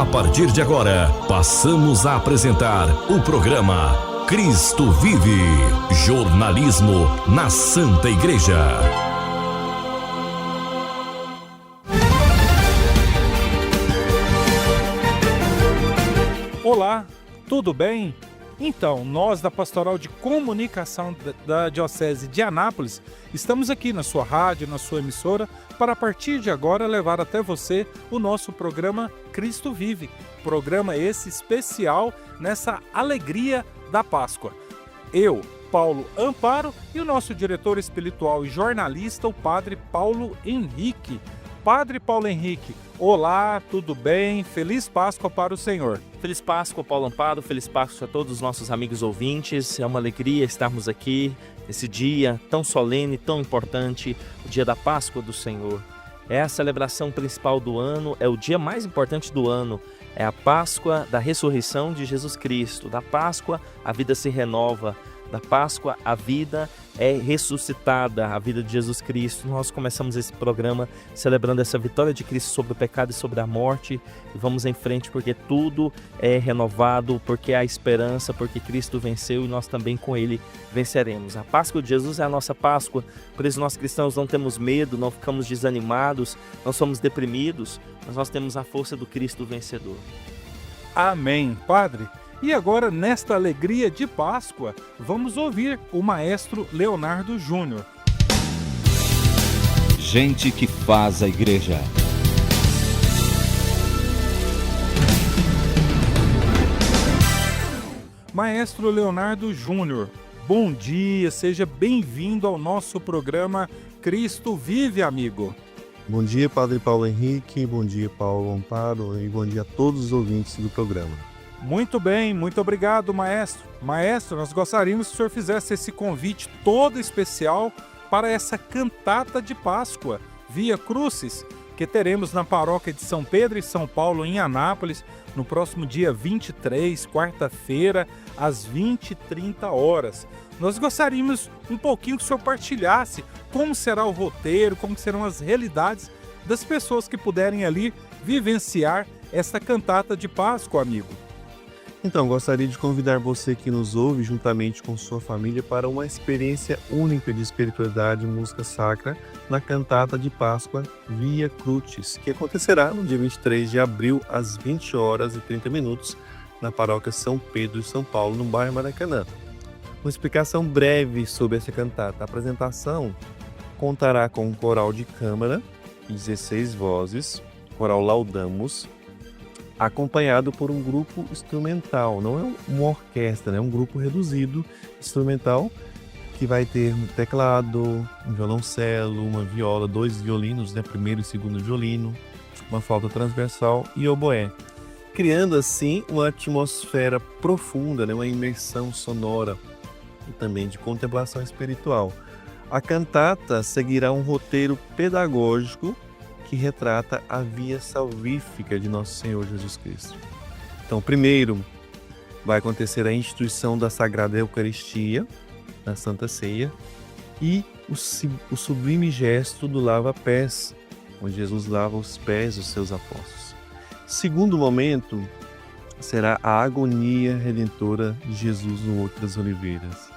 A partir de agora, passamos a apresentar o programa Cristo Vive, jornalismo na Santa Igreja. Olá, tudo bem? Então, nós da Pastoral de Comunicação da Diocese de Anápolis estamos aqui na sua rádio, na sua emissora, para a partir de agora levar até você o nosso programa Cristo Vive. Programa esse especial nessa alegria da Páscoa. Eu, Paulo Amparo, e o nosso diretor espiritual e jornalista, o Padre Paulo Henrique. Padre Paulo Henrique, olá, tudo bem? Feliz Páscoa para o Senhor. Feliz Páscoa, Paulo Amparo, feliz Páscoa a todos os nossos amigos ouvintes. É uma alegria estarmos aqui nesse dia tão solene, tão importante, o dia da Páscoa do Senhor. É a celebração principal do ano, é o dia mais importante do ano. É a Páscoa da ressurreição de Jesus Cristo. Da Páscoa, a vida se renova. Da Páscoa, a vida é ressuscitada, a vida de Jesus Cristo. Nós começamos esse programa celebrando essa vitória de Cristo sobre o pecado e sobre a morte. E vamos em frente porque tudo é renovado, porque há esperança, porque Cristo venceu e nós também com Ele venceremos. A Páscoa de Jesus é a nossa Páscoa, por isso nós cristãos não temos medo, não ficamos desanimados, não somos deprimidos, mas nós temos a força do Cristo vencedor. Amém, Padre. E agora, nesta alegria de Páscoa, vamos ouvir o maestro Leonardo Júnior. Gente que faz a igreja. Maestro Leonardo Júnior, bom dia, seja bem-vindo ao nosso programa Cristo Vive, amigo. Bom dia, Padre Paulo Henrique, bom dia, Paulo Amparo, e bom dia a todos os ouvintes do programa. Muito bem, muito obrigado, maestro. Maestro, nós gostaríamos que o senhor fizesse esse convite todo especial para essa cantata de Páscoa, Via Crucis, que teremos na paróquia de São Pedro e São Paulo, em Anápolis, no próximo dia 23, quarta-feira, às 20h30. Nós gostaríamos um pouquinho que o senhor partilhasse como será o roteiro, como serão as realidades das pessoas que puderem ali vivenciar essa cantata de Páscoa, amigo. Então, gostaria de convidar você que nos ouve, juntamente com sua família, para uma experiência única de espiritualidade e música sacra na cantata de Páscoa Via Crucis, que acontecerá no dia 23 de abril, às 20h30, na paróquia São Pedro e São Paulo, no bairro Maracanã. Uma explicação breve sobre essa cantata. A apresentação contará com um coral de câmara, 16 vozes, coral Laudamus, acompanhado por um grupo instrumental, não é uma orquestra, é um grupo reduzido instrumental que vai ter um teclado, um violoncelo, uma viola, 2 violinos, primeiro e segundo violino, uma flauta transversal e oboé, criando assim uma atmosfera profunda, uma imersão sonora e também de contemplação espiritual. A cantata seguirá um roteiro pedagógico que retrata a via salvífica de Nosso Senhor Jesus Cristo. Então, primeiro vai acontecer a instituição da Sagrada Eucaristia, na Santa Ceia, e o sublime gesto do lava-pés, onde Jesus lava os pés dos seus apóstolos. Segundo momento será a agonia redentora de Jesus no Horto das Oliveiras,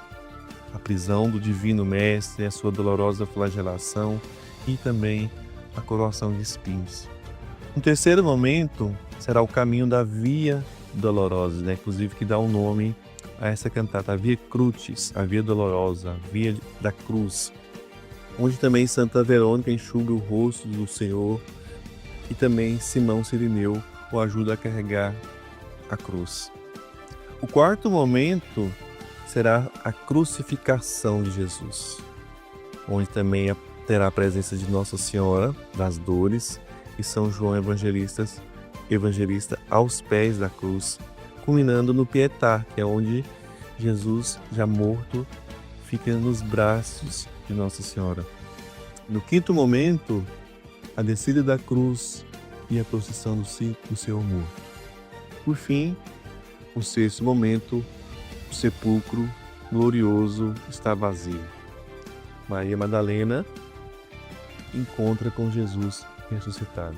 a prisão do Divino Mestre, a sua dolorosa flagelação e também a coroação de espinhos. Um terceiro momento será o caminho da Via Dolorosa, inclusive que dá o nome a essa cantata, a Via Crucis, a Via Dolorosa, a Via da Cruz, onde também Santa Verônica enxuga o rosto do Senhor e também Simão Cirineu o ajuda a carregar a cruz. O quarto momento será a crucificação de Jesus, onde também terá a presença de Nossa Senhora das Dores e São João Evangelista aos pés da cruz, culminando no Pietà, que é onde Jesus, já morto, fica nos braços de Nossa Senhora. No quinto momento, a descida da cruz e a procissão do Senhor morto. Por fim, o sexto momento, o sepulcro glorioso está vazio. Maria Madalena encontra com Jesus ressuscitado.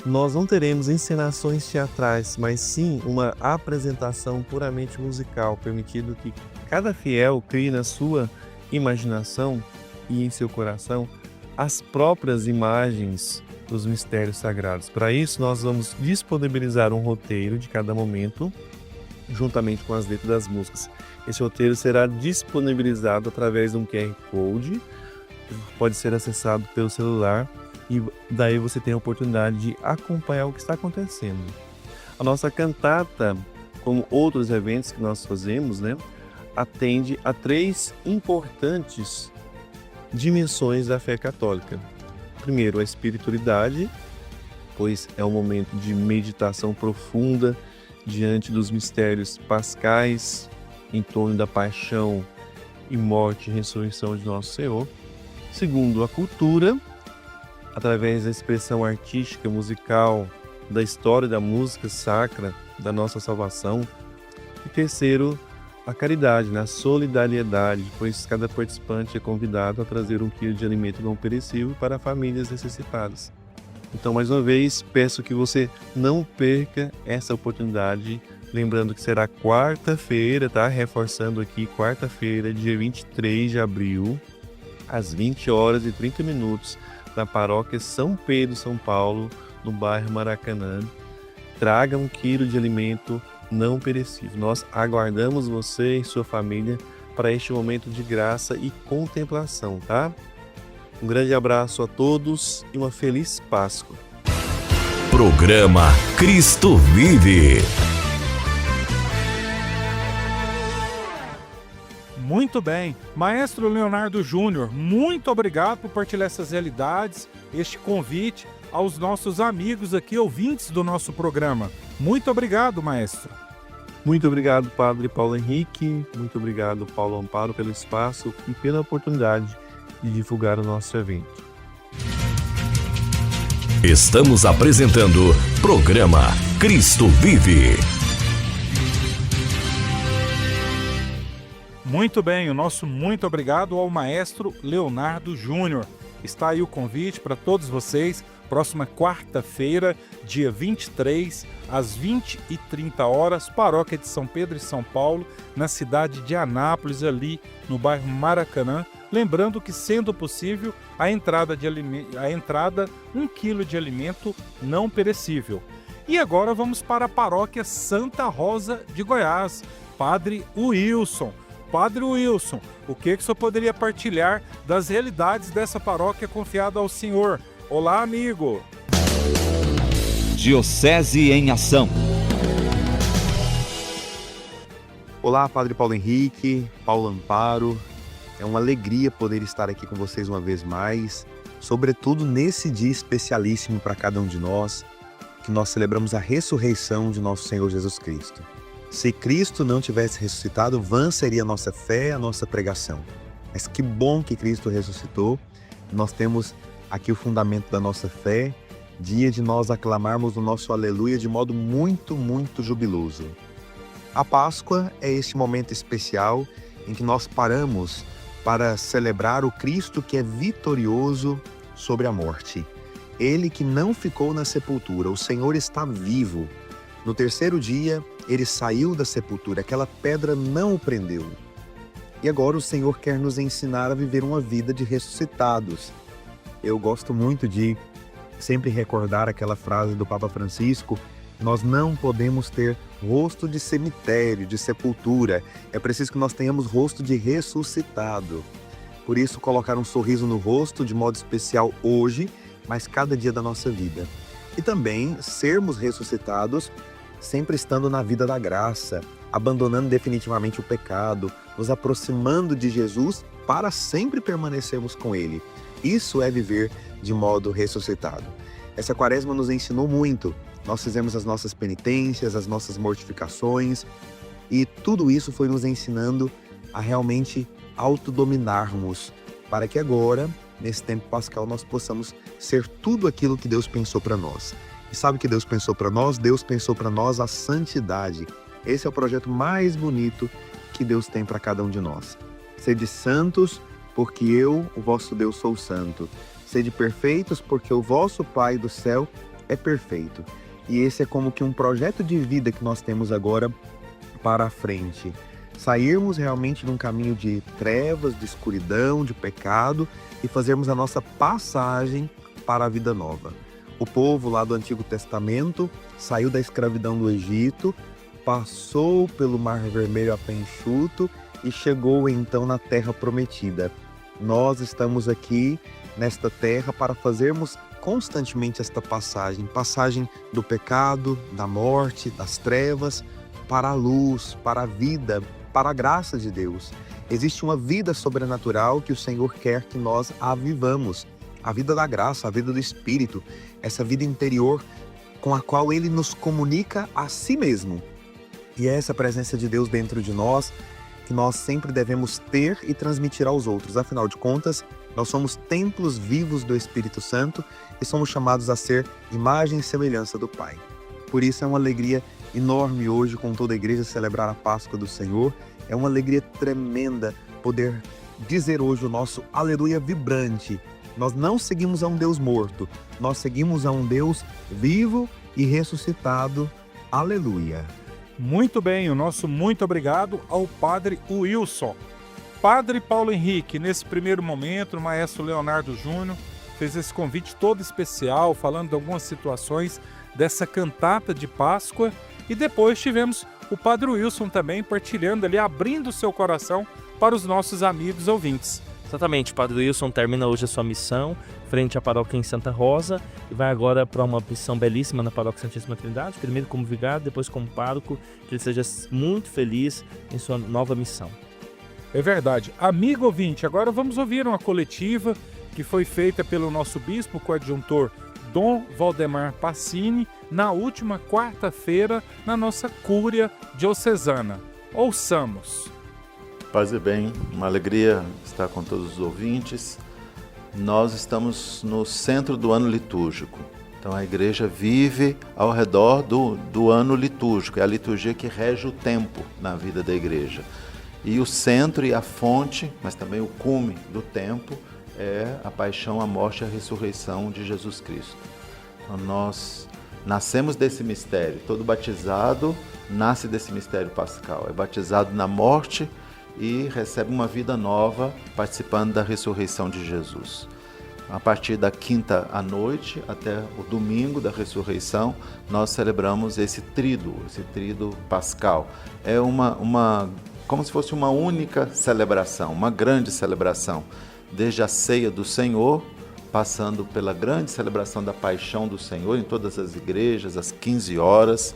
nós não teremos encenações teatrais, mas sim uma apresentação puramente musical, permitindo que cada fiel crie na sua imaginação e em seu coração as próprias imagens dos mistérios sagrados. Para isso, nós vamos disponibilizar um roteiro de cada momento, juntamente com as letras das músicas. Esse roteiro será disponibilizado através de um QR Code, pode ser acessado pelo celular, e daí você tem a oportunidade de acompanhar o que está acontecendo. A nossa cantata, como outros eventos que nós fazemos, atende a 3 importantes dimensões da fé católica. Primeiro, a espiritualidade, pois é um momento de meditação profunda diante dos mistérios pascais, em torno da paixão e morte e ressurreição de nosso Senhor. Segundo, a cultura, através da expressão artística, musical, da história da música sacra, da nossa salvação. E terceiro, a caridade, a solidariedade, pois cada participante é convidado a trazer 1 quilo de alimento não perecível para famílias necessitadas. Então, mais uma vez, peço que você não perca essa oportunidade, lembrando que será quarta-feira, tá? Reforçando aqui, quarta-feira, dia 23 de abril, às 20h30, na paróquia São Pedro, São Paulo, no bairro Maracanã. Traga 1 quilo de alimento não perecível. Nós aguardamos você e sua família para este momento de graça e contemplação, tá? Um grande abraço a todos e uma feliz Páscoa. Programa Cristo Vive. Muito bem. Maestro Leonardo Júnior, muito obrigado por partilhar essas realidades, este convite aos nossos amigos aqui, ouvintes do nosso programa. Muito obrigado, maestro. Muito obrigado, Padre Paulo Henrique. Muito obrigado, Paulo Amparo, pelo espaço e pela oportunidade de divulgar o nosso evento. Estamos apresentando Programa Cristo Vive. Muito bem, o nosso muito obrigado ao maestro Leonardo Júnior. Está aí o convite para todos vocês, próxima quarta-feira, dia 23, às 20h30, paróquia de São Pedro e São Paulo, na cidade de Anápolis, ali no bairro Maracanã. Lembrando que, sendo possível, a entrada 1 quilo de alimento não perecível. E agora vamos para a paróquia Santa Rosa de Goiás. Padre Wilson. Padre Wilson, o que o senhor poderia partilhar das realidades dessa paróquia confiada ao senhor? Olá, amigo! Diocese em Ação. Olá, Padre Paulo Henrique, Paulo Amparo. É uma alegria poder estar aqui com vocês uma vez mais, sobretudo nesse dia especialíssimo para cada um de nós, que nós celebramos a ressurreição de nosso Senhor Jesus Cristo. Se Cristo não tivesse ressuscitado, vã seria a nossa fé, a nossa pregação. Mas que bom que Cristo ressuscitou. Nós temos aqui o fundamento da nossa fé, dia de nós aclamarmos o nosso aleluia de modo muito, muito jubiloso. A Páscoa é esse momento especial em que nós paramos para celebrar o Cristo que é vitorioso sobre a morte. Ele que não ficou na sepultura, o Senhor está vivo. No terceiro dia, ele saiu da sepultura, aquela pedra não o prendeu. E agora o Senhor quer nos ensinar a viver uma vida de ressuscitados. Eu gosto muito de sempre recordar aquela frase do Papa Francisco: nós não podemos ter rosto de cemitério, de sepultura. É preciso que nós tenhamos rosto de ressuscitado. Por isso, colocar um sorriso no rosto de modo especial hoje, mas cada dia da nossa vida. E também sermos ressuscitados sempre estando na vida da graça, abandonando definitivamente o pecado, nos aproximando de Jesus para sempre permanecermos com Ele. Isso é viver de modo ressuscitado. Essa quaresma nos ensinou muito. Nós fizemos as nossas penitências, as nossas mortificações, e tudo isso foi nos ensinando a realmente autodominarmos, para que agora, nesse tempo pascal, nós possamos ser tudo aquilo que Deus pensou para nós. E sabe o que Deus pensou para nós? Deus pensou para nós a santidade. Esse é o projeto mais bonito que Deus tem para cada um de nós. Sede santos, porque eu, o vosso Deus, sou santo. Sede perfeitos, porque o vosso Pai do céu é perfeito. E esse é como que um projeto de vida que nós temos agora para a frente. Sairmos realmente de um caminho de trevas, de escuridão, de pecado e fazermos a nossa passagem para a vida nova. O povo lá do Antigo Testamento saiu da escravidão do Egito, passou pelo Mar Vermelho a pé enxuto e chegou então na Terra Prometida. Nós estamos aqui nesta terra para fazermos constantemente esta passagem do pecado, da morte, das trevas, para a luz, para a vida, para a graça de Deus. Existe uma vida sobrenatural que o Senhor quer que nós a vivamos. A vida da graça, a vida do Espírito, essa vida interior com a qual Ele nos comunica a si mesmo. E é essa presença de Deus dentro de nós que nós sempre devemos ter e transmitir aos outros. Afinal de contas, nós somos templos vivos do Espírito Santo e somos chamados a ser imagem e semelhança do Pai. Por isso é uma alegria enorme hoje com toda a igreja celebrar a Páscoa do Senhor. É uma alegria tremenda poder dizer hoje o nosso aleluia vibrante. Nós não seguimos a um Deus morto, nós seguimos a um Deus vivo e ressuscitado. Aleluia. Muito bem, o nosso muito obrigado ao Padre Wilson. Padre Paulo Henrique, nesse primeiro momento, o maestro Leonardo Júnior fez esse convite todo especial, falando de algumas situações dessa cantata de Páscoa, e depois tivemos o Padre Wilson também partilhando ali, abrindo o seu coração para os nossos amigos ouvintes. Exatamente, o Padre Wilson termina hoje a sua missão frente à paróquia em Santa Rosa e vai agora para uma missão belíssima na paróquia Santíssima Trindade, primeiro como vigário, depois como pároco, que ele seja muito feliz em sua nova missão. É verdade. Amigo ouvinte, agora vamos ouvir uma coletiva que foi feita pelo nosso bispo coadjuntor Dom Valdemar Passini na última quarta-feira na nossa Cúria Diocesana. Ouçamos. Paz e bem, uma alegria estar com todos os ouvintes. Nós estamos no centro do ano litúrgico. Então a igreja vive ao redor do ano litúrgico. É a liturgia que rege o tempo na vida da igreja. E o centro e a fonte, mas também o cume do tempo, é a paixão, a morte e a ressurreição de Jesus Cristo. Então nós nascemos desse mistério. Todo batizado nasce desse mistério pascal. É batizado na morte e recebe uma vida nova participando da ressurreição de Jesus. A partir da quinta à noite até o domingo da ressurreição, nós celebramos esse tríduo pascal. É como se fosse uma única celebração, uma grande celebração, desde a ceia do Senhor, passando pela grande celebração da paixão do Senhor em todas as igrejas, às 15 horas,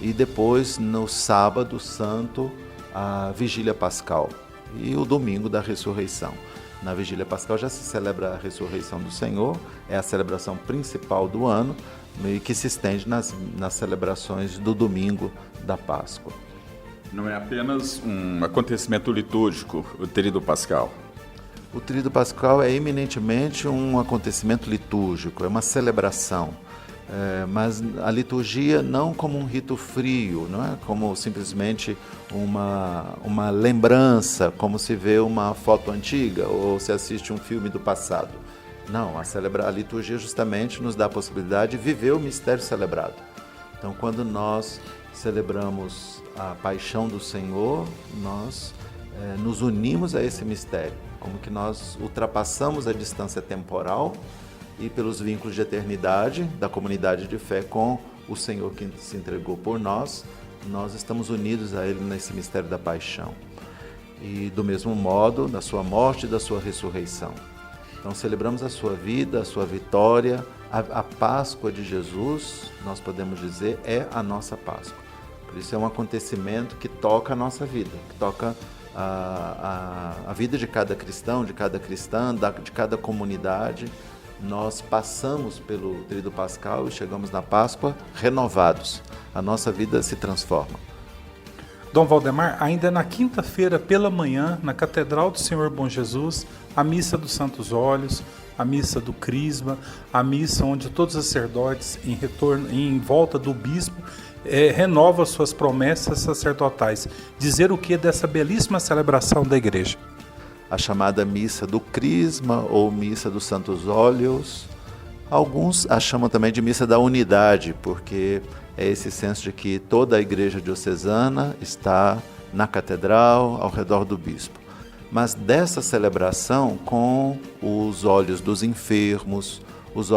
e depois no sábado santo, a vigília pascal e o domingo da ressurreição. Na vigília pascal já se celebra a ressurreição do Senhor, é a celebração principal do ano e que se estende nas celebrações do domingo da Páscoa. Não é apenas um acontecimento litúrgico, o tríduo pascal. O tríduo pascal é eminentemente um acontecimento litúrgico, é uma celebração. Mas a liturgia não como um rito frio, não é como simplesmente uma lembrança, como se vê uma foto antiga ou se assiste um filme do passado. Não, a liturgia justamente nos dá a possibilidade de viver o mistério celebrado. Então, quando nós celebramos a paixão do Senhor, nós nos unimos a esse mistério, como que nós ultrapassamos a distância temporal e pelos vínculos de eternidade da comunidade de fé com o Senhor que se entregou por nós, nós estamos unidos a Ele nesse mistério da paixão. E do mesmo modo, da sua morte e da sua ressurreição. Então celebramos a sua vida, a sua vitória, a Páscoa de Jesus, nós podemos dizer, é a nossa Páscoa. Por isso é um acontecimento que toca a nossa vida, que toca a vida de cada cristão, de cada cristã, de cada comunidade. Nós passamos pelo tríduo pascal e chegamos na Páscoa renovados. A nossa vida se transforma. Dom Valdemar, ainda na quinta-feira pela manhã, na Catedral do Senhor Bom Jesus, a missa dos Santos Óleos, a missa do Crisma, a missa onde todos os sacerdotes, em volta do bispo, renovam suas promessas sacerdotais. Dizer o que dessa belíssima celebração da igreja? A chamada missa do Crisma ou missa dos Santos Óleos, Alguns a chamam também de missa da unidade, porque é esse senso de que toda a igreja diocesana está na catedral, ao redor do bispo. Mas dessa celebração com os olhos dos enfermos, os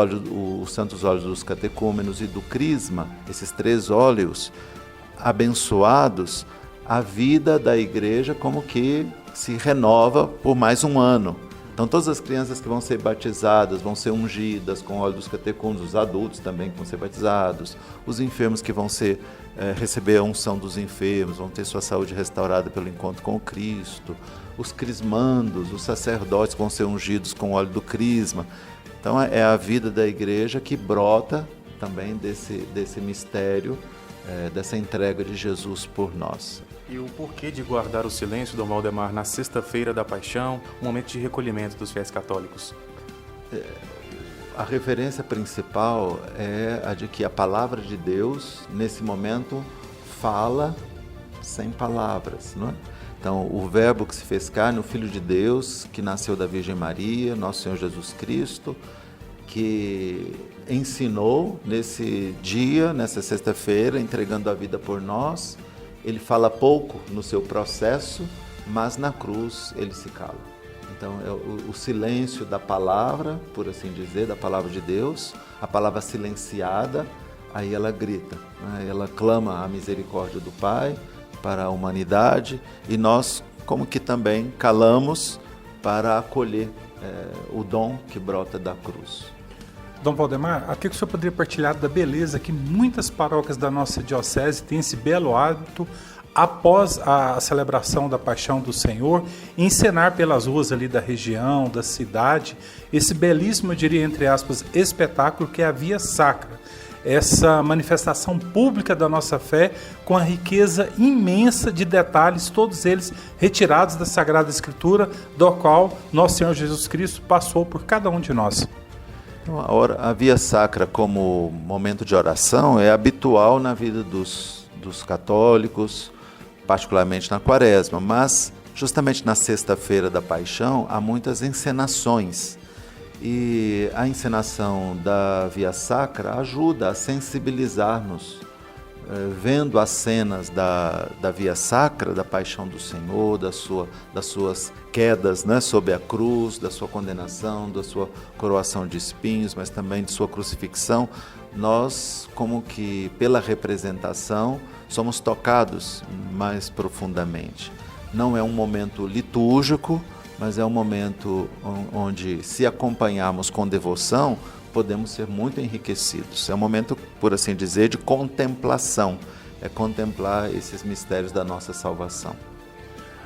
santos olhos dos catecúmenos e do crisma, esses 3 óleos abençoados, a vida da igreja como que se renova por mais um ano. Então todas as crianças que vão ser batizadas vão ser ungidas com o óleo dos catecúmenos, os adultos também que vão ser batizados, os enfermos que vão receber a unção dos enfermos, vão ter sua saúde restaurada pelo encontro com o Cristo, os crismandos, os sacerdotes vão ser ungidos com o óleo do crisma. Então é a vida da igreja que brota também desse mistério, dessa entrega de Jesus por nós. E o porquê de guardar o silêncio, Dom Valdemar, na sexta-feira da Paixão, um momento de recolhimento dos fiéis católicos? A referência principal é a de que a palavra de Deus, nesse momento, fala sem palavras, não é? Então, o Verbo que se fez carne, o Filho de Deus, que nasceu da Virgem Maria, nosso Senhor Jesus Cristo, que ensinou nesse dia, nessa sexta-feira, entregando a vida por nós. Ele fala pouco no seu processo, mas na cruz ele se cala. Então, é o silêncio da palavra, por assim dizer, da palavra de Deus, a palavra silenciada, aí ela grita, né? Ela clama a misericórdia do Pai para a humanidade e nós, como que também calamos para acolher o dom que brota da cruz. Dom Valdemar, aqui que o senhor poderia partilhar da beleza que muitas paróquias da nossa diocese têm esse belo hábito, após a celebração da Paixão do Senhor, encenar pelas ruas ali da região, da cidade, esse belíssimo, eu diria entre aspas, espetáculo que é a Via Sacra. Essa manifestação pública da nossa fé com a riqueza imensa de detalhes, todos eles retirados da Sagrada Escritura, do qual nosso Senhor Jesus Cristo passou por cada um de nós. A Via Sacra como momento de oração é habitual na vida dos católicos, particularmente na Quaresma, mas justamente na sexta-feira da Paixão há muitas encenações. E a encenação da Via Sacra ajuda a sensibilizar-nos, vendo as cenas da Via Sacra, da Paixão do Senhor, das suas quedas, né, sob a cruz, da sua condenação, da sua coroação de espinhos, mas também de sua crucifixão, nós, como que pela representação, somos tocados mais profundamente. Não é um momento litúrgico, mas é um momento onde, se acompanharmos com devoção, podemos ser muito enriquecidos. É um momento, por assim dizer, de contemplação. É contemplar esses mistérios da nossa salvação.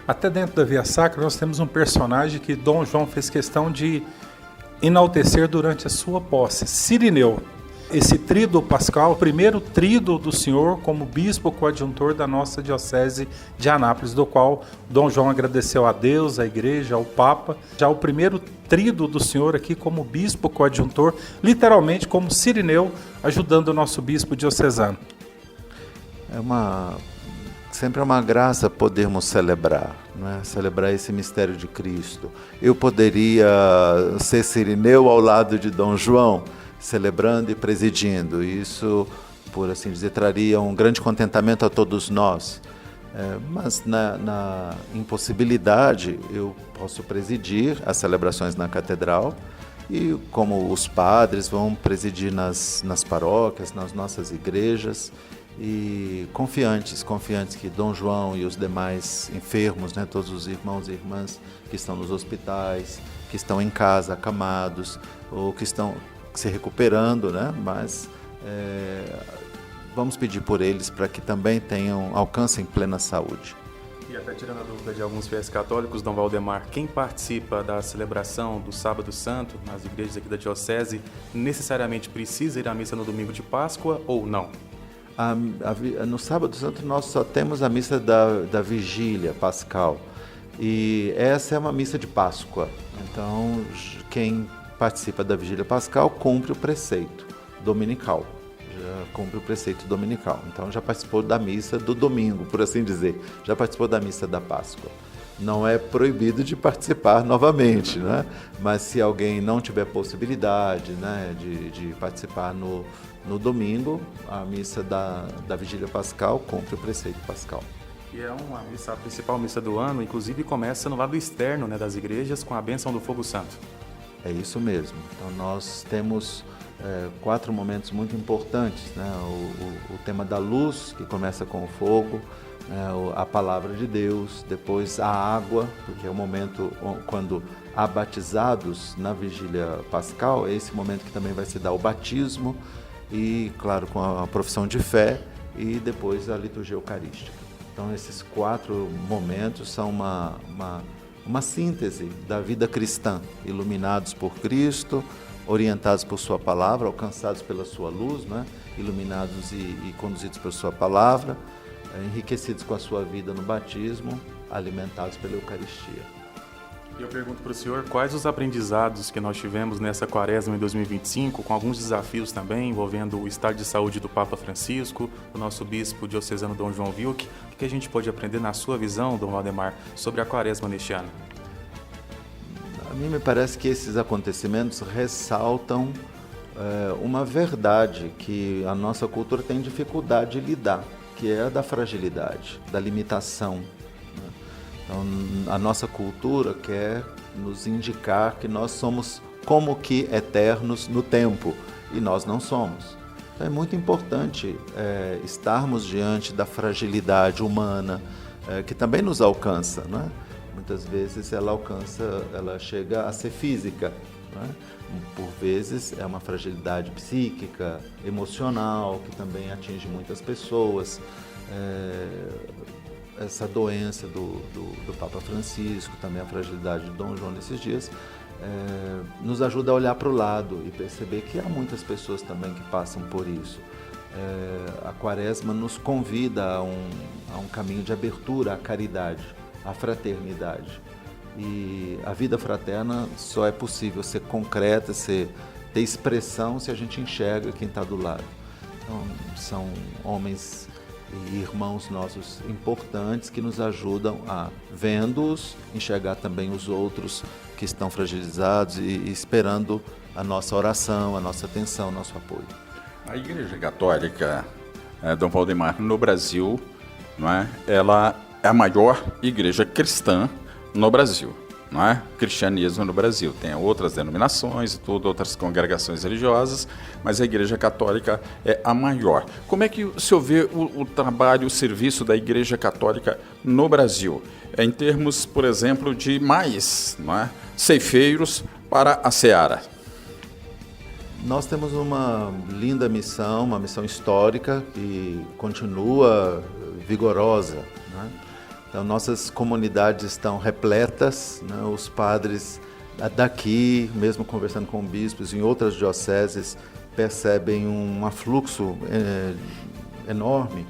Até dentro da Via Sacra nós temos um personagem que Dom João fez questão de enaltecer durante a sua posse, Cirineu. Esse tríduo pascal, o primeiro tríduo do Senhor como bispo coadjuntor da nossa diocese de Anápolis, do qual Dom João agradeceu a Deus, à igreja, ao Papa. Já o primeiro tríduo do Senhor aqui como bispo coadjuntor, literalmente como Cirineu, ajudando o nosso bispo diocesano. Sempre é uma graça podermos celebrar, né? Celebrar esse mistério de Cristo. Eu poderia ser Cirineu ao lado de Dom João, celebrando e presidindo. Isso, por assim dizer, traria um grande contentamento a todos nós. Mas na impossibilidade, eu posso presidir as celebrações na catedral e como os padres vão presidir nas paróquias, nas nossas igrejas, e confiantes que Dom João e os demais enfermos, né, todos os irmãos e irmãs que estão nos hospitais, que estão em casa, acamados, ou que estão se recuperando, né? Mas vamos pedir por eles para que também alcancem plena saúde. E até tirando a dúvida de alguns fiéis católicos, Dom Valdemar, quem participa da celebração do Sábado Santo nas igrejas aqui da Diocese necessariamente precisa ir à missa no domingo de Páscoa ou não? No Sábado Santo nós só temos a missa da Vigília Pascal e essa é uma missa de Páscoa. Então quem participa da Vigília Pascal cumpre o preceito dominical. Então já participou da missa do domingo, por assim dizer. Já participou da missa da Páscoa. não é proibido de participar novamente, né? Mas se alguém não tiver possibilidade, né, de participar no domingo, a missa da Vigília Pascal cumpre o preceito pascal. E é uma missa, a principal missa do ano, inclusive começa no lado externo, né, das igrejas com a bênção do fogo santo. É isso mesmo. Então nós temos 4 momentos muito importantes, né? O tema da luz, que começa com o fogo, a palavra de Deus, depois a água, porque é o momento quando há batizados na Vigília Pascal, é esse momento que também vai se dar o batismo, e claro, com a profissão de fé, e depois a liturgia eucarística. Então esses 4 momentos são uma síntese da vida cristã, iluminados por Cristo, orientados por sua palavra, alcançados pela sua luz, né? Iluminados e conduzidos por sua palavra, enriquecidos com a sua vida no batismo, alimentados pela Eucaristia. E eu pergunto para o senhor, quais os aprendizados que nós tivemos nessa quaresma em 2025, com alguns desafios também, envolvendo o estado de saúde do Papa Francisco, do nosso bispo diocesano Dom João Wilk, o que a gente pode aprender na sua visão, Dom Valdemar, sobre a quaresma neste ano? A mim me parece que esses acontecimentos ressaltam uma verdade que a nossa cultura tem dificuldade de lidar, que é a da fragilidade, da limitação. Então, a nossa cultura quer nos indicar que nós somos como que eternos no tempo, e nós não somos. Então, é muito importante estarmos diante da fragilidade humana, que também nos alcança, né? Muitas vezes ela chega a ser física, né? Por vezes é uma fragilidade psíquica, emocional, que também atinge muitas pessoas. Essa doença do Papa Francisco, também a fragilidade de Dom João nesses dias, nos ajuda a olhar para o lado e perceber que há muitas pessoas também que passam por isso. A Quaresma nos convida a um caminho de abertura à caridade, à fraternidade. E a vida fraterna só é possível ser concreta, ter expressão se a gente enxerga quem está do lado. Então, são homens e irmãos nossos importantes que nos ajudam a, vendo-os, enxergar também os outros que estão fragilizados e esperando a nossa oração, a nossa atenção, o nosso apoio. A Igreja Católica, Dom Valdemar, no Brasil, não é? Ela é a maior igreja cristã no Brasil, não é? Cristianismo no Brasil. Tem outras denominações e tudo, outras congregações religiosas, mas a Igreja Católica é a maior. Como é que o senhor vê o trabalho, o serviço da Igreja Católica no Brasil? Em termos, por exemplo, de mais, não é? Ceifeiros para a seara. Nós temos uma linda missão, uma missão histórica que continua vigorosa, né? Então, nossas comunidades estão repletas, né? Os padres daqui, mesmo conversando com bispos em outras dioceses, percebem um afluxo enorme.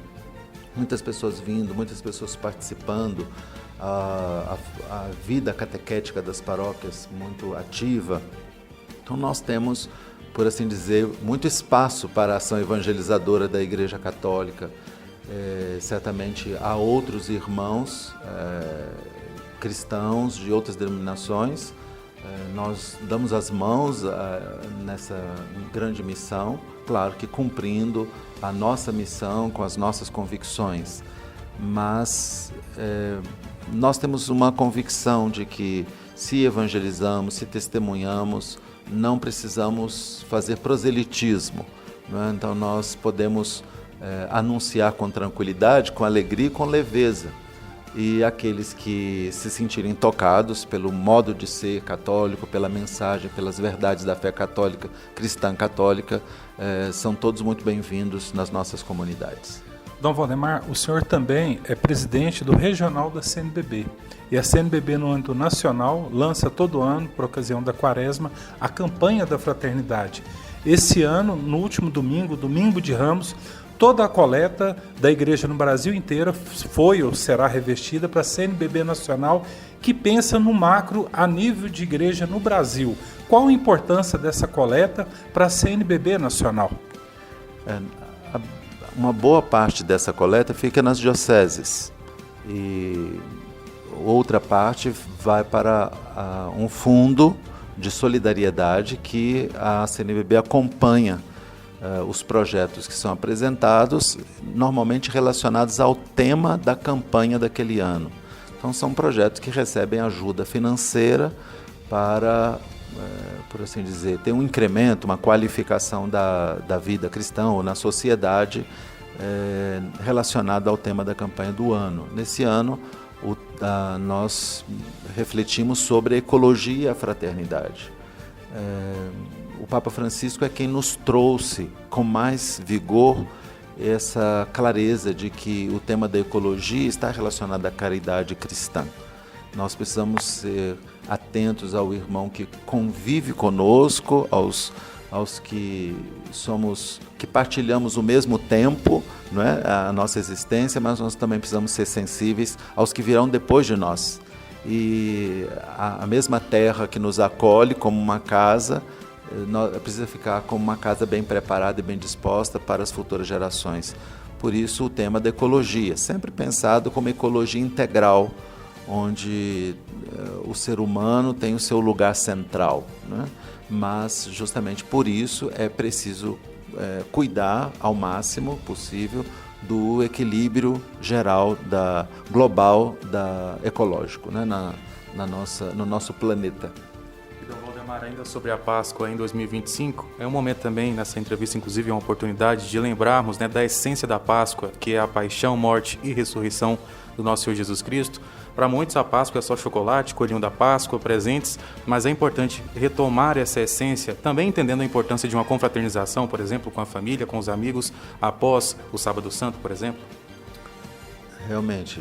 Muitas pessoas vindo, muitas pessoas participando, a vida catequética das paróquias muito ativa. Então, nós temos, por assim dizer, muito espaço para a ação evangelizadora da Igreja Católica. Certamente há outros irmãos cristãos de outras denominações. Nós damos as mãos nessa grande missão, claro que cumprindo a nossa missão com as nossas convicções, mas nós temos uma convicção de que se evangelizamos, se testemunhamos, não precisamos fazer proselitismo, né? Então nós podemos anunciar com tranquilidade, com alegria e com leveza. E aqueles que se sentirem tocados pelo modo de ser católico, pela mensagem, pelas verdades da fé católica, cristã católica, são todos muito bem-vindos nas nossas comunidades. Dom Valdemar, o senhor também é presidente do regional da CNBB. E a CNBB, no âmbito nacional, lança todo ano, por ocasião da Quaresma, a campanha da fraternidade. Esse ano, no último domingo, domingo de Ramos, toda a coleta da igreja no Brasil inteiro foi ou será revestida para a CNBB Nacional, que pensa no macro a nível de igreja no Brasil. Qual a importância dessa coleta para a CNBB Nacional? Uma boa parte dessa coleta fica nas dioceses. E outra parte vai para um fundo de solidariedade que a CNBB acompanha os projetos que são apresentados, normalmente relacionados ao tema da campanha daquele ano. Então, são projetos que recebem ajuda financeira para, por assim dizer, ter um incremento, uma qualificação da vida cristã ou na sociedade relacionada ao tema da campanha do ano. Nesse ano, nós refletimos sobre a ecologia e a fraternidade. O Papa Francisco é quem nos trouxe com mais vigor essa clareza de que o tema da ecologia está relacionado à caridade cristã. Nós precisamos ser atentos ao irmão que convive conosco, aos que partilhamos o mesmo tempo, não é? A nossa existência, mas nós também precisamos ser sensíveis aos que virão depois de nós. E a mesma terra que nos acolhe como uma casa, precisa ficar como uma casa bem preparada e bem disposta para as futuras gerações. Por isso o tema da ecologia, sempre pensado como ecologia integral, onde o ser humano tem o seu lugar central, né? Mas justamente por isso é preciso cuidar ao máximo possível do equilíbrio geral, global, ecológico, né? No nosso planeta. Dom Valdemar, ainda sobre a Páscoa em 2025, é um momento também, nessa entrevista, inclusive, é uma oportunidade de lembrarmos, né, da essência da Páscoa, que é a paixão, morte e ressurreição do nosso Senhor Jesus Cristo. Para muitos, a Páscoa é só chocolate, coelhinho da Páscoa, presentes, mas é importante retomar essa essência, também entendendo a importância de uma confraternização, por exemplo, com a família, com os amigos, após o Sábado Santo, por exemplo. Realmente,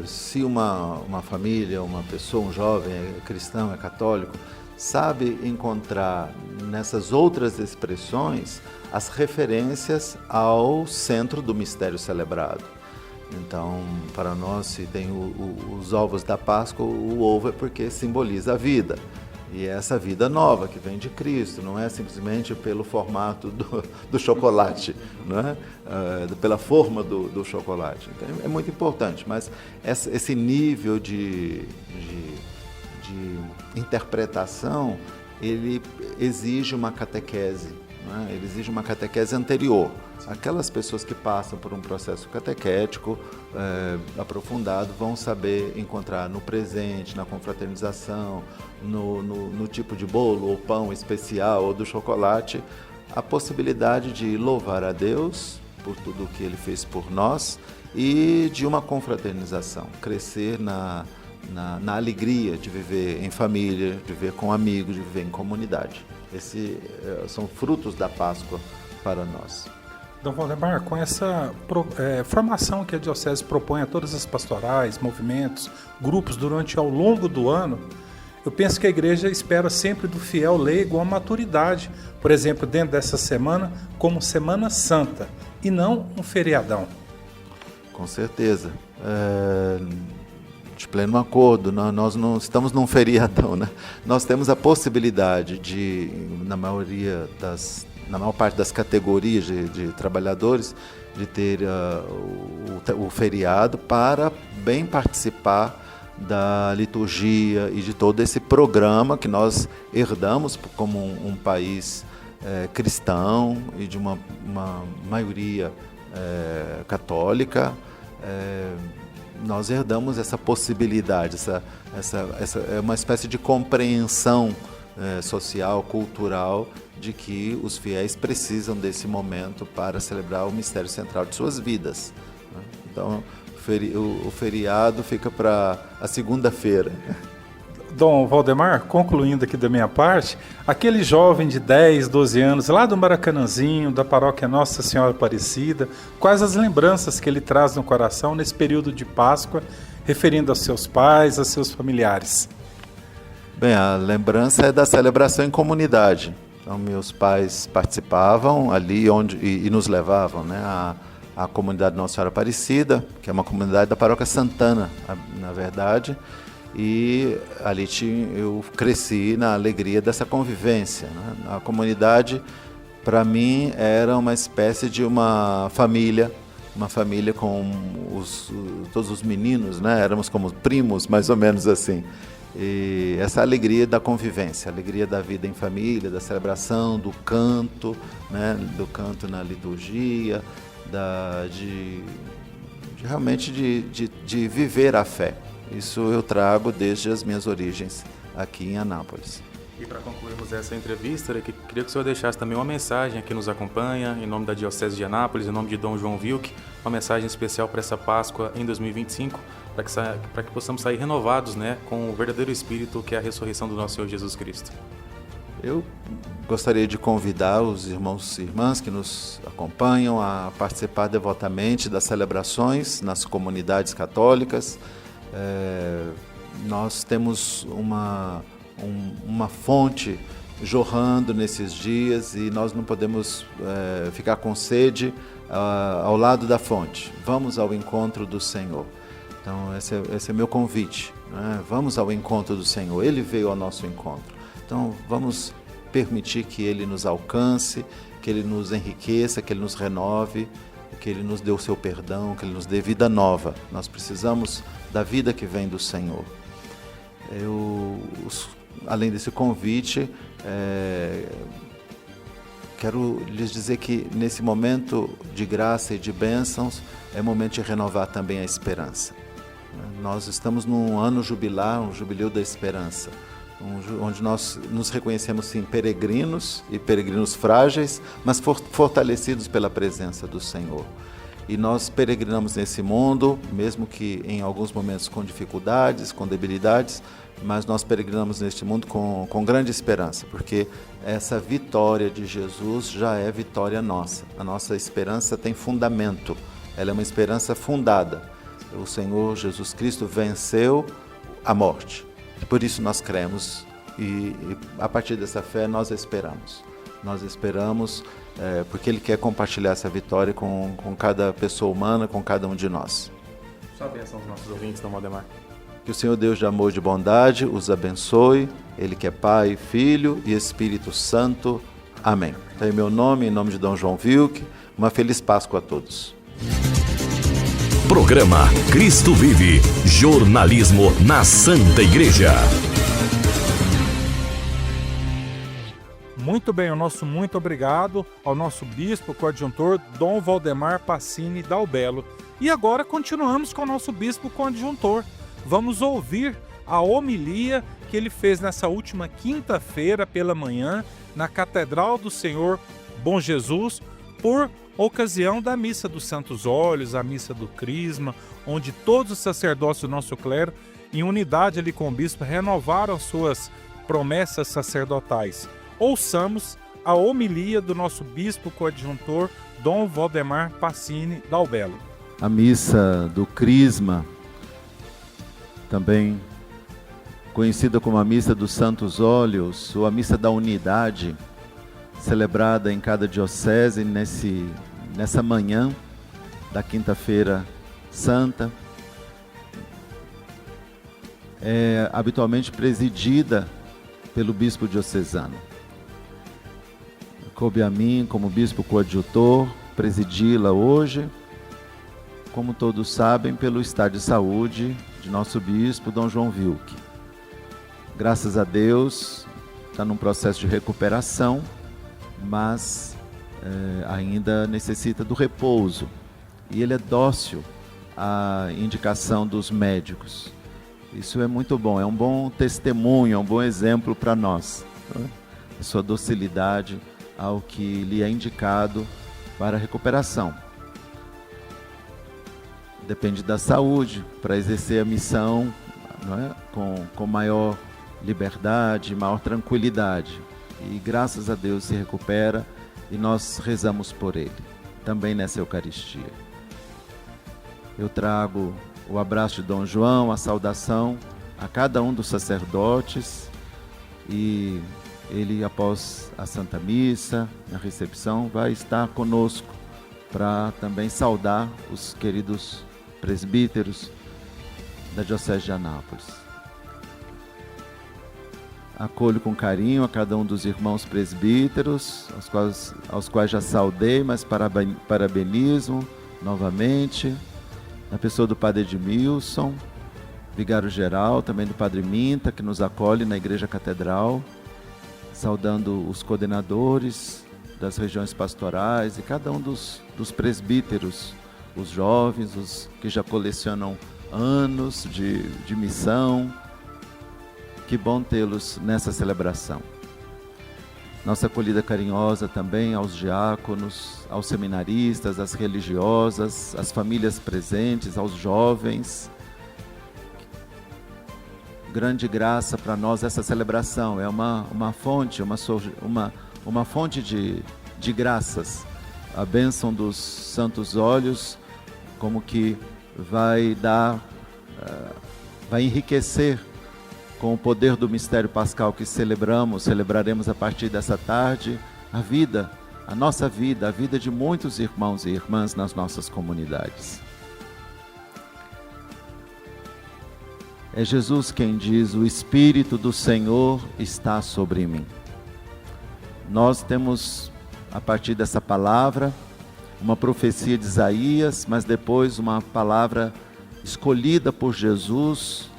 se uma família, uma pessoa, um jovem é cristão, é católico, sabe encontrar nessas outras expressões as referências ao centro do mistério celebrado. Então, para nós, se tem os ovos da Páscoa, o ovo é porque simboliza a vida. E é essa vida nova que vem de Cristo, não é simplesmente pelo formato do chocolate, não é? Pela forma do chocolate. Então, é muito importante, mas esse nível de interpretação, ele exige uma catequese, não é? Ele exige uma catequese anterior. Aquelas pessoas que passam por um processo catequético aprofundado vão saber encontrar no presente, na confraternização, no tipo de bolo ou pão especial ou do chocolate, a possibilidade de louvar a Deus por tudo o que Ele fez por nós e de uma confraternização, crescer na alegria de viver em família, de viver com amigos, de viver em comunidade. Esses são frutos da Páscoa para nós. Dom Valdemar, com essa formação que a Diocese propõe a todas as pastorais, movimentos, grupos ao longo do ano, eu penso que a Igreja espera sempre do fiel leigo uma maturidade, por exemplo, dentro dessa semana, como Semana Santa, e não um feriadão. Com certeza. De pleno acordo, nós não estamos num feriadão, né? Nós temos a possibilidade de, na maior parte das categorias de trabalhadores, de ter o feriado para bem participar da liturgia e de todo esse programa que nós herdamos como um país cristão e de uma maioria católica. Nós herdamos essa possibilidade, essa é uma espécie de compreensão social, cultural, de que os fiéis precisam desse momento para celebrar o mistério central de suas vidas. Então, o feriado fica para a segunda-feira. Dom Valdemar, concluindo aqui da minha parte, aquele jovem de 10, 12 anos, lá do Maracanãzinho, da paróquia Nossa Senhora Aparecida, quais as lembranças que ele traz no coração nesse período de Páscoa, referindo aos seus pais, aos seus familiares? Bem, a lembrança é da celebração em comunidade. Então, meus pais participavam ali e nos levavam, né, à comunidade Nossa Senhora Aparecida, que é uma comunidade da paróquia Santana, na verdade, e ali eu cresci na alegria dessa convivência, né? A comunidade, para mim, era uma espécie de uma família uma família com todos os meninos, né? Éramos como primos, mais ou menos assim. E essa alegria da convivência, a alegria da vida em família, da celebração, do canto, né? Do canto na liturgia, realmente de viver a fé. Isso eu trago desde as minhas origens aqui em Anápolis. E para concluirmos essa entrevista, eu queria que o senhor deixasse também uma mensagem a quem nos acompanha, em nome da Diocese de Anápolis, em nome de Dom João Wilk, uma mensagem especial para essa Páscoa em 2025, para que possamos sair renovados, né, com o verdadeiro Espírito, que é a ressurreição do nosso Senhor Jesus Cristo. Eu gostaria de convidar os irmãos e irmãs que nos acompanham a participar devotamente das celebrações nas comunidades católicas. Nós temos uma fonte jorrando nesses dias e nós não podemos ficar com sede ao lado da fonte. Vamos ao encontro do Senhor. Então esse é meu convite, né? Vamos ao encontro do Senhor. Ele veio ao nosso encontro. Então vamos permitir que Ele nos alcance, que Ele nos enriqueça, que Ele nos renove, que Ele nos dê o seu perdão, que Ele nos dê vida nova. Nós precisamos da vida que vem do Senhor. Além desse convite, quero lhes dizer que nesse momento de graça e de bênçãos é momento de renovar também a esperança. Nós estamos num ano jubilar, um jubileu da esperança, onde nós nos reconhecemos sim peregrinos e peregrinos frágeis, mas fortalecidos pela presença do Senhor. E nós peregrinamos nesse mundo, mesmo que em alguns momentos com dificuldades, com debilidades, mas nós peregrinamos neste mundo com grande esperança, porque essa vitória de Jesus já é vitória nossa. A nossa esperança tem fundamento, ela é uma esperança fundada. O Senhor Jesus Cristo venceu a morte. Por isso nós cremos e a partir dessa fé nós esperamos. Nós esperamos porque Ele quer compartilhar essa vitória com cada pessoa humana, com cada um de nós. Só a bênção aos nossos ouvintes, Dom Valdemar. Que o Senhor Deus de amor e de bondade os abençoe, Ele que é Pai, Filho e Espírito Santo. Amém. Então, em meu nome, em nome de Dom João Wilk, uma feliz Páscoa a todos. Programa Cristo Vive, jornalismo na Santa Igreja. Muito bem, o nosso muito obrigado ao nosso bispo coadjuntor Dom Valdemar Passini Dalbello. E agora continuamos com o nosso bispo coadjuntor. Vamos ouvir a homilia que ele fez nessa última quinta-feira pela manhã na Catedral do Senhor Bom Jesus, por ocasião da Missa dos Santos Óleos, a Missa do Crisma, onde todos os sacerdotes do nosso clero, em unidade ali com o bispo, renovaram suas promessas sacerdotais. Ouçamos a homilia do nosso bispo coadjuntor Dom Valdemar Passini Dalbello. A Missa do Crisma, também conhecida como a Missa dos Santos Óleos, ou a Missa da Unidade, celebrada em cada diocese nessa manhã da Quinta-feira Santa, é habitualmente presidida pelo bispo diocesano. Coube a mim, como bispo coadjutor, presidi-la hoje, como todos sabem, pelo estado de saúde de nosso bispo, Dom João Wilk. Graças a Deus, está num processo de recuperação, mas ainda necessita do repouso. E ele é dócil à indicação dos médicos. Isso é muito bom, é um bom testemunho, é um bom exemplo para nós. A sua docilidade ao que lhe é indicado para a recuperação. Depende da saúde para exercer a missão, não é? com maior liberdade, maior tranquilidade. E graças a Deus se recupera e nós rezamos por ele, também nessa Eucaristia. Eu trago o abraço de Dom João, a saudação a cada um dos sacerdotes, e ele, após a Santa Missa, na recepção, vai estar conosco para também saudar os queridos presbíteros da Diocese de Anápolis. Acolho com carinho a cada um dos irmãos presbíteros, aos quais já saudei, mas parabenizo novamente, na pessoa do Padre Edmilson, vigário-geral, também do Padre Minta, que nos acolhe na Igreja Catedral, saudando os coordenadores das regiões pastorais e cada um dos presbíteros, os jovens, os que já colecionam anos de missão. Que bom tê-los nessa celebração. Nossa acolhida carinhosa também aos diáconos, aos seminaristas, às religiosas, às famílias presentes, aos jovens. Grande graça para nós essa celebração, é uma fonte, uma fonte de graças. A bênção dos santos óleos, como que vai enriquecer com o poder do mistério pascal que celebraremos a partir dessa tarde, a nossa vida, a vida de muitos irmãos e irmãs nas nossas comunidades. É Jesus quem diz: o Espírito do Senhor está sobre mim. Nós temos, a partir dessa palavra, uma profecia de Isaías, mas depois uma palavra escolhida por Jesus,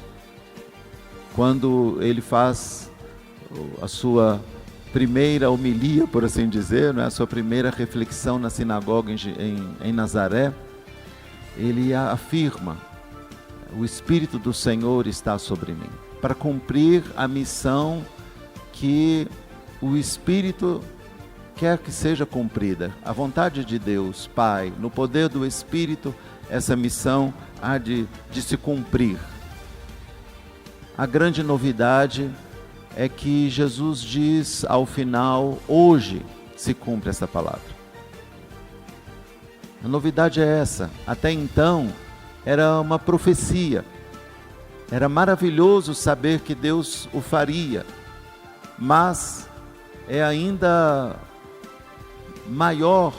quando ele faz a sua primeira homilia, por assim dizer, a sua primeira reflexão na sinagoga em Nazaré, ele afirma: o Espírito do Senhor está sobre mim, para cumprir a missão que o Espírito quer que seja cumprida. A vontade de Deus, Pai, no poder do Espírito, essa missão há de se cumprir. A grande novidade é que Jesus diz ao final: hoje se cumpre essa palavra. A novidade é essa. Até então era uma profecia. Era maravilhoso saber que Deus o faria, mas é ainda maior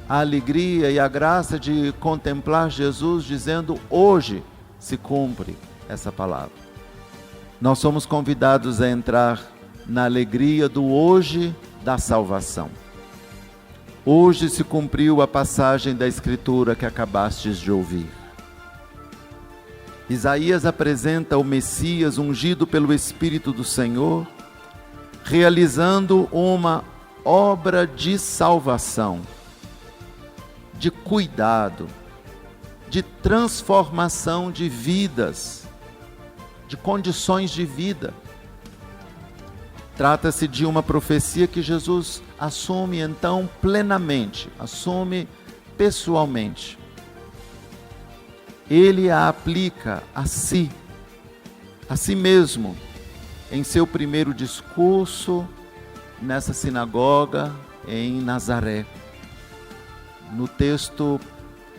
a alegria e a graça de contemplar Jesus dizendo: hoje se cumpre essa palavra. Nós somos convidados a entrar na alegria do hoje da salvação. Hoje se cumpriu a passagem da Escritura que acabastes de ouvir. Isaías apresenta o Messias ungido pelo Espírito do Senhor, realizando uma obra de salvação, de cuidado, de transformação de vidas, de condições de vida. Trata-se de uma profecia que Jesus assume então plenamente, assume pessoalmente. Ele a aplica a si mesmo, em seu primeiro discurso nessa sinagoga em Nazaré, no texto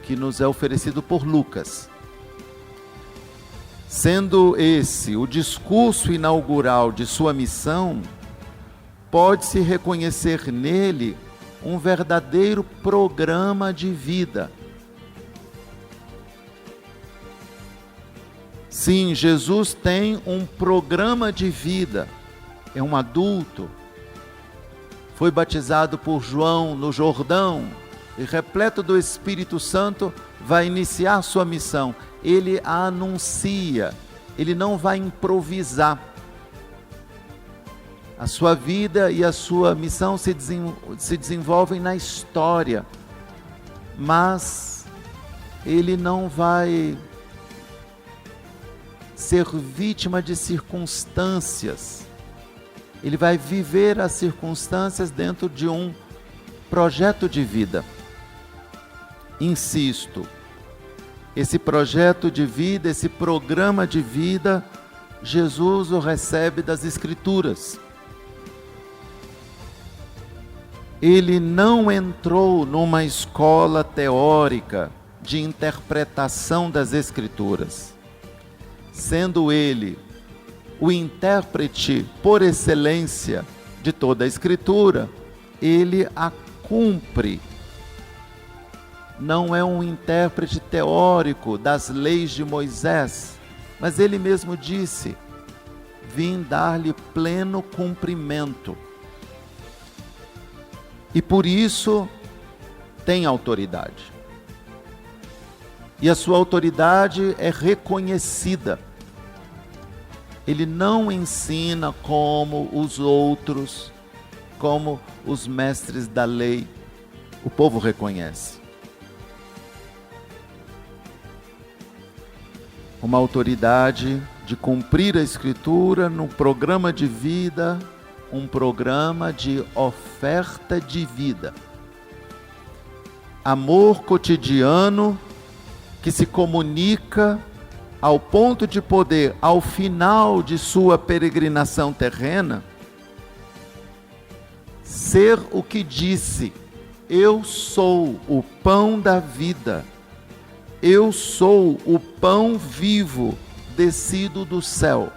que nos é oferecido por Lucas. Sendo esse o discurso inaugural de sua missão, pode-se reconhecer nele um verdadeiro programa de vida. Sim, Jesus tem um programa de vida. É um adulto. Foi batizado por João no Jordão e, repleto do Espírito Santo, vai iniciar sua missão. Ele a anuncia, ele não vai improvisar. A sua vida e a sua missão se desenvolvem na história, mas ele não vai ser vítima de circunstâncias. Ele vai viver as circunstâncias dentro de um projeto de vida. Insisto, esse projeto de vida, esse programa de vida, Jesus o recebe das Escrituras. Ele não entrou numa escola teórica de interpretação das Escrituras. Sendo ele o intérprete por excelência de toda a Escritura, ele a cumpre. Não é um intérprete teórico das leis de Moisés, mas ele mesmo disse: vim dar-lhe pleno cumprimento. E por isso tem autoridade. e a sua autoridade é reconhecida. Ele não ensina como os outros, como os mestres da lei. O povo reconhece. Uma autoridade de cumprir a Escritura no programa de vida, um programa de oferta de vida. Amor cotidiano que se comunica ao ponto de poder, ao final de sua peregrinação terrena, ser o que disse: eu sou o pão da vida, eu sou o pão vivo descido do céu.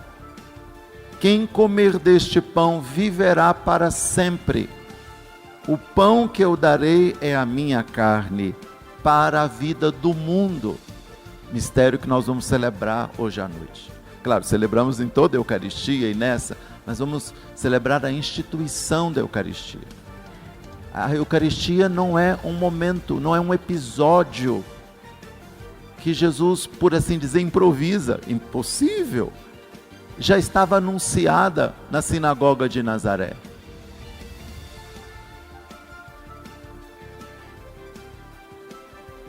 Quem comer deste pão viverá para sempre. O pão que eu darei é a minha carne, para a vida do mundo. Mistério que nós vamos celebrar hoje à noite. Claro, celebramos em toda a Eucaristia e nessa, mas vamos celebrar a instituição da Eucaristia. A Eucaristia não é um momento, não é um episódio que Jesus, por assim dizer, improvisa. Impossível. Já estava anunciada na sinagoga de Nazaré.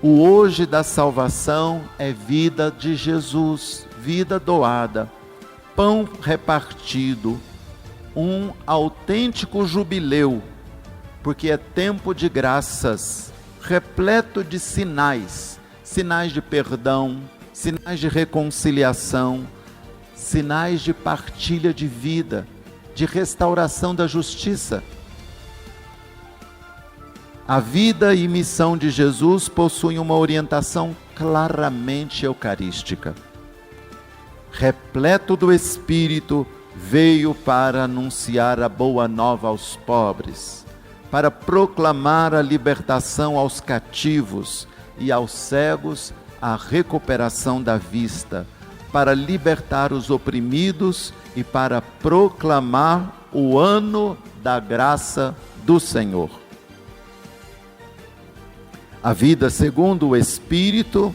O hoje da salvação é vida de Jesus, vida doada, pão repartido, um autêntico jubileu, porque é tempo de graças, repleto de sinais, sinais de perdão, sinais de reconciliação, sinais de partilha de vida, de restauração da justiça. A vida e missão de Jesus possuem uma orientação claramente eucarística. Repleto do Espírito, veio para anunciar a boa nova aos pobres, para proclamar a libertação aos cativos e aos cegos a recuperação da vista, para libertar os oprimidos e para proclamar o ano da graça do Senhor. A vida segundo o Espírito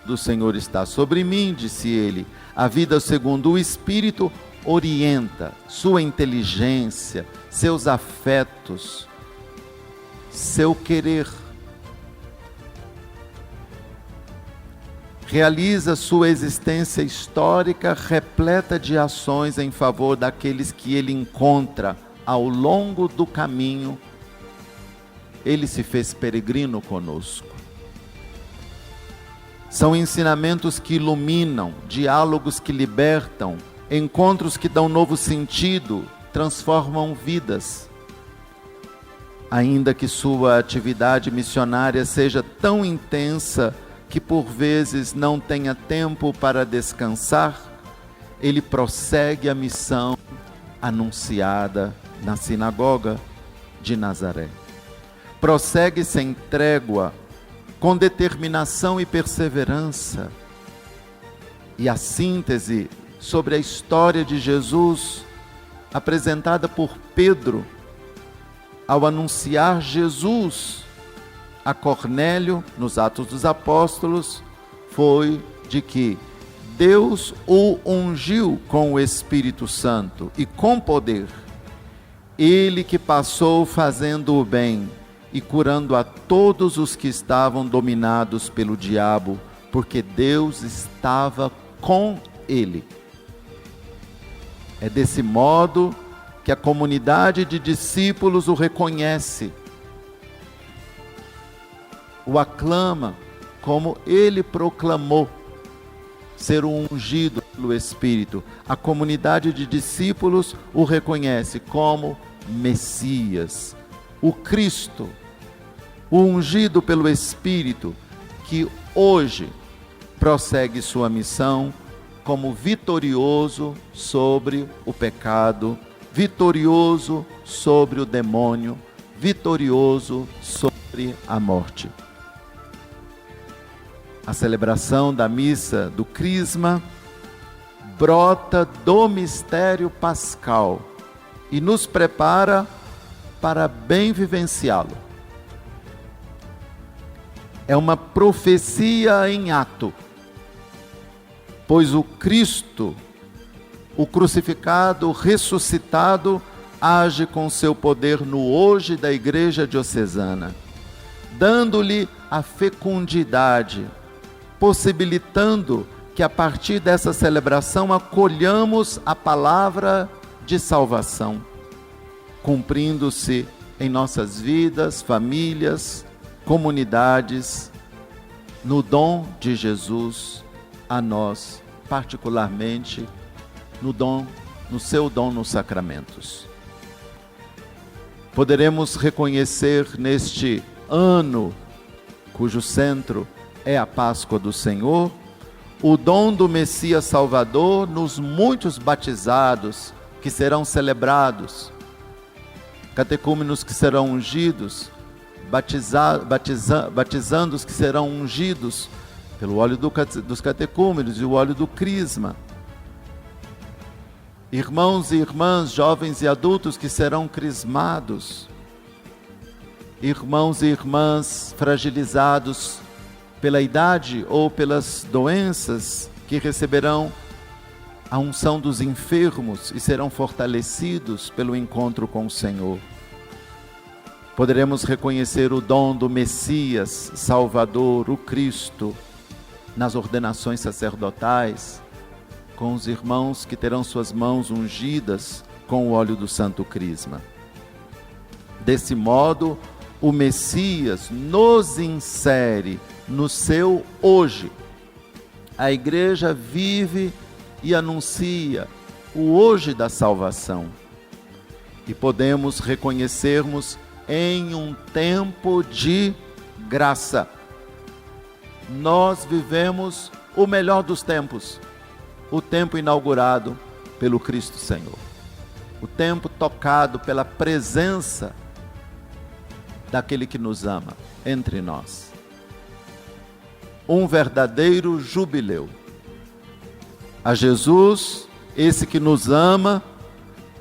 do Senhor está sobre mim, disse ele. A vida segundo o Espírito orienta sua inteligência, seus afetos, seu querer. Realiza sua existência histórica repleta de ações em favor daqueles que ele encontra ao longo do caminho. Ele se fez peregrino conosco. São ensinamentos que iluminam, diálogos que libertam, encontros que dão novo sentido, transformam vidas. Ainda que sua atividade missionária seja tão intensa que por vezes não tenha tempo para descansar, ele prossegue a missão anunciada na sinagoga de Nazaré. Prossegue sem trégua, com determinação e perseverança. E a síntese sobre a história de Jesus, apresentada por Pedro, ao anunciar Jesus a Cornélio, nos Atos dos Apóstolos, foi de que Deus o ungiu com o Espírito Santo e com poder. Ele que passou fazendo o bem e curando a todos os que estavam dominados pelo diabo, porque Deus estava com ele. É desse modo que a comunidade de discípulos o reconhece, o aclama, como ele proclamou ser o ungido pelo Espírito. A comunidade de discípulos o reconhece como Messias, o Cristo, o ungido pelo Espírito, que hoje prossegue sua missão como vitorioso sobre o pecado, vitorioso sobre o demônio, vitorioso sobre a morte. A celebração da missa do Crisma brota do mistério pascal e nos prepara para bem vivenciá-lo. é uma profecia em ato, pois o Cristo, o crucificado, ressuscitado, age com seu poder no hoje da Igreja Diocesana, dando-lhe a fecundidade, possibilitando que a partir dessa celebração acolhamos a palavra de salvação, cumprindo-se em nossas vidas, famílias, comunidades, no dom de Jesus a nós, particularmente no seu dom nos sacramentos. Poderemos reconhecer neste ano, cujo centro é a Páscoa do Senhor, o dom do Messias Salvador nos muitos batizados que serão celebrados, catecúmenos que serão ungidos, batizandos que serão ungidos pelo óleo dos catecúmenos e o óleo do crisma, irmãos e irmãs, jovens e adultos que serão crismados, irmãos e irmãs fragilizados pela idade ou pelas doenças que receberão a unção dos enfermos e serão fortalecidos pelo encontro com o Senhor. Poderemos reconhecer o dom do Messias, Salvador, o Cristo, nas ordenações sacerdotais, com os irmãos que terão suas mãos ungidas com o óleo do Santo Crisma. Desse modo, o Messias nos insere no seu hoje. A Igreja vive e anuncia o hoje da salvação. E podemos reconhecermos em um tempo de graça. Nós vivemos o melhor dos tempos, o tempo inaugurado pelo Cristo Senhor, o tempo tocado pela presença daquele que nos ama entre nós. Um verdadeiro jubileu. A Jesus, esse que nos ama,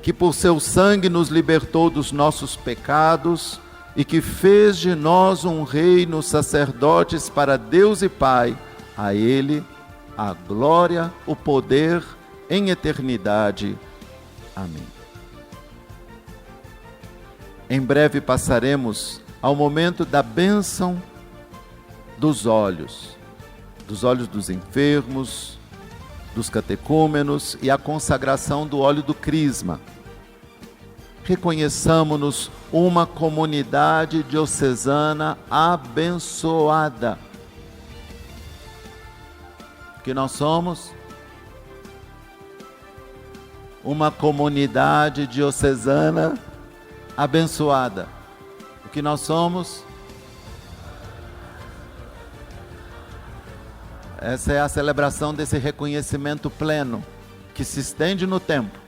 que por seu sangue nos libertou dos nossos pecados e que fez de nós um reino, sacerdotes para Deus e Pai, a Ele a glória, o poder em eternidade. Amém. Em breve passaremos ao momento da bênção dos olhos dos enfermos, dos catecúmenos e a consagração do óleo do crisma. Reconheçamos-nos uma comunidade diocesana abençoada. Que nós somos uma comunidade diocesana abençoada. O que nós somos? Essa é a celebração desse reconhecimento pleno, que se estende no tempo.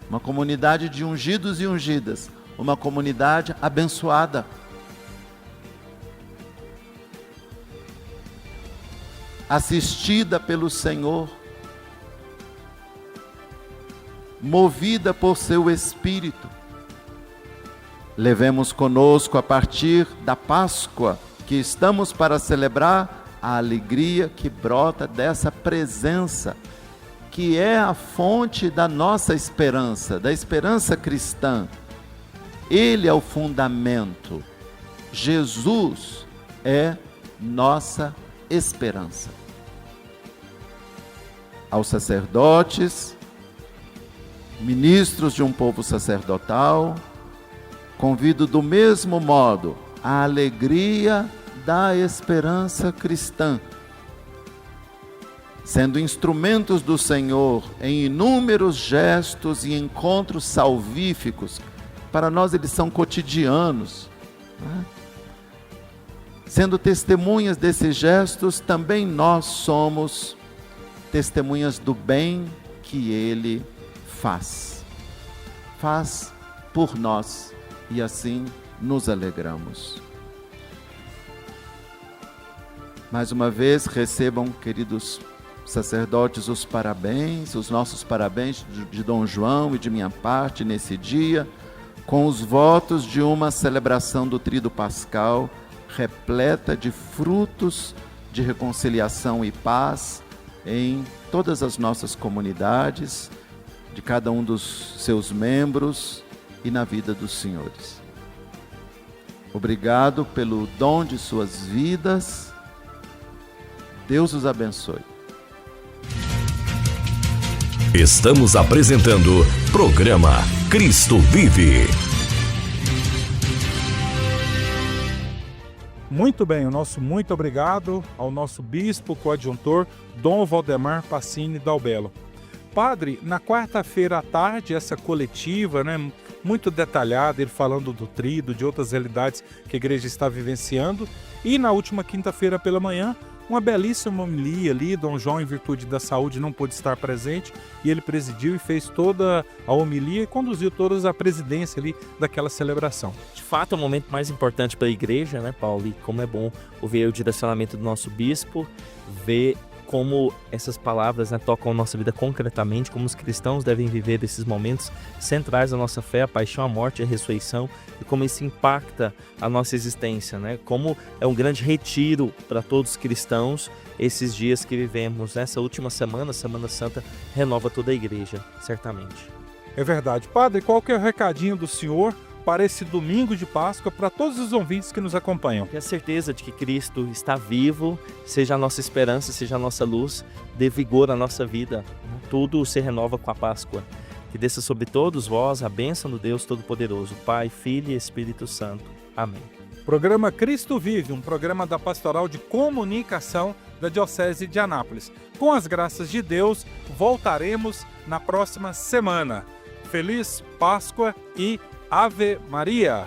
Uma comunidade de ungidos e ungidas, uma comunidade abençoada. Assistida pelo Senhor, movida por seu Espírito. Levemos conosco, a partir da Páscoa que estamos para celebrar, a alegria que brota dessa presença, que é a fonte da nossa esperança, da esperança cristã. Ele é o fundamento. Jesus é nossa esperança. Aos sacerdotes, ministros de um povo sacerdotal, convido do mesmo modo a alegria da esperança cristã, sendo instrumentos do Senhor em inúmeros gestos e encontros salvíficos. Para nós eles são cotidianos, né? Sendo testemunhas desses gestos, também nós somos testemunhas do bem que Ele faz por nós, e assim nos alegramos. Mais uma vez, recebam, queridos sacerdotes, os parabéns, os nossos parabéns de Dom João e de minha parte nesse dia, com os votos de uma celebração do Tríduo Pascal repleta de frutos de reconciliação e paz em todas as nossas comunidades, de cada um dos seus membros e na vida dos senhores. Obrigado pelo dom de suas vidas. Deus os abençoe. Estamos apresentando programa Cristo Vive. Muito bem, o nosso muito obrigado ao nosso bispo coadjuntor, Dom Valdemar Pacini Dalbello. Padre, na quarta-feira à tarde, essa coletiva, muito detalhada, ele falando do trido, de outras realidades que a igreja está vivenciando. E na última quinta-feira pela manhã, uma belíssima homilia ali. Dom João, em virtude da saúde, não pôde estar presente e ele presidiu e fez toda a homilia e conduziu toda a presidência ali daquela celebração. De fato, é o momento mais importante para a igreja, né, Paulo? E como é bom ouvir o direcionamento do nosso bispo, ver como essas palavras, né, tocam a nossa vida concretamente, como os cristãos devem viver esses momentos centrais da nossa fé, a paixão, a morte e a ressurreição, e como isso impacta a nossa existência, né? Como é um grande retiro para todos os cristãos esses dias que vivemos. Essa última semana, Semana Santa, renova toda a igreja, certamente. É verdade. Padre, qual que é o recadinho do senhor para esse domingo de Páscoa, para todos os ouvintes que nos acompanham? Ter a certeza de que Cristo está vivo, seja a nossa esperança, seja a nossa luz, dê vigor à nossa vida. Tudo se renova com a Páscoa. Que desça sobre todos vós a bênção do Deus Todo-Poderoso, Pai, Filho e Espírito Santo. Amém. Programa Cristo Vive, um programa da Pastoral de Comunicação da Diocese de Anápolis. Com as graças de Deus, voltaremos na próxima semana. Feliz Páscoa e Ave Maria!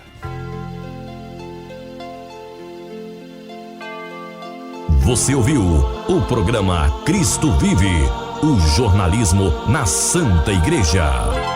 Você ouviu o programa Cristo Vive, o jornalismo na Santa Igreja.